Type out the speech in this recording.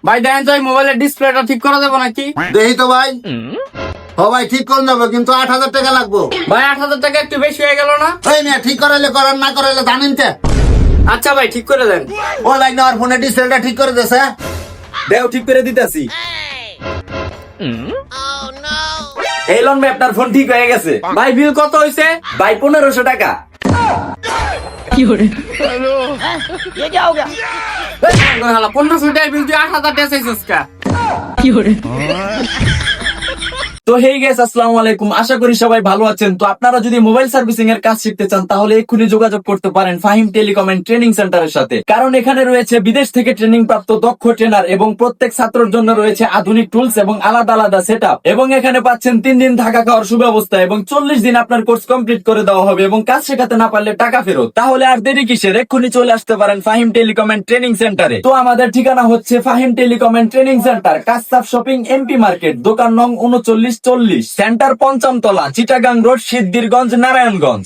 ভাই দেখেন তো এই মোবাইলের ডিসপ্লেটা ঠিক করা যাবে নাকি? দেখি তো ভাই। ও ভাই ঠিক করে যাবো, কিন্তু 8,000 টাকা লাগবো। ভাই 8,000 টাকা একটু বেশি হয়ে গেল না? ওই মিয়া ঠিক করাইলে করার, না করাইলে জানেন কে? আচ্ছা ভাই ঠিক করে দেন। ও ভাই না, আর ফোনের ডিসপ্লেটা ঠিক করে দিয়েছে। দেও ঠিক করে দিতেছি। এই লন ভাই, আপনার ফোন ঠিক হয়ে গেছে। ভাই বিল কত হয়েছে? ভাই 1500 টাকা। হালা 1500 টাকা বিল তুই 8,000 টাকা চাইছিস কা? তো হেই গাইস, আসসালামু আলাইকুম। আশা করি সবাই ভালো আছেন। তো আপনারা যদি মোবাইল সার্ভিসিং এর কাজ শিখতে চান তাহলে এক্ষুনি যোগাযোগ করতে পারেন ফাহিম টেলিকম এন্ড ট্রেনিং সেন্টারের সাথে। কারণ এখানে রয়েছে বিদেশ থেকে ট্রেনিং প্রাপ্ত দক্ষ ট্রেনার এবং প্রত্যেক ছাত্রের জন্য রয়েছে আধুনিক টুলস এবং আলাদা আলাদা সেটআপ। এবং এখানে পাচ্ছেন 3 দিন থাকা খাওয়ার সুব্যবস্থা এবং 40 দিন আপনার কোর্স কমপ্লিট করে দেওয়া হবে এবং কাজ শেখাতে না পারলে টাকা ফেরত। তাহলে আর দেরি কিসের, এক্ষুনি চলে আসতে পারেন ফাহিম টেলিকম এন্ড ট্রেনিং সেন্টারে। তো আমাদের ঠিকানা হচ্ছে Fahim telecom and training centre, কাস্তাব শপিং, এমপি মার্কেট, দোকান নং 3940, সেন্টার 5ম তলা, চিটাগাং রোড, সিদ্ধিরগঞ্জ, নারায়ণগঞ্জ।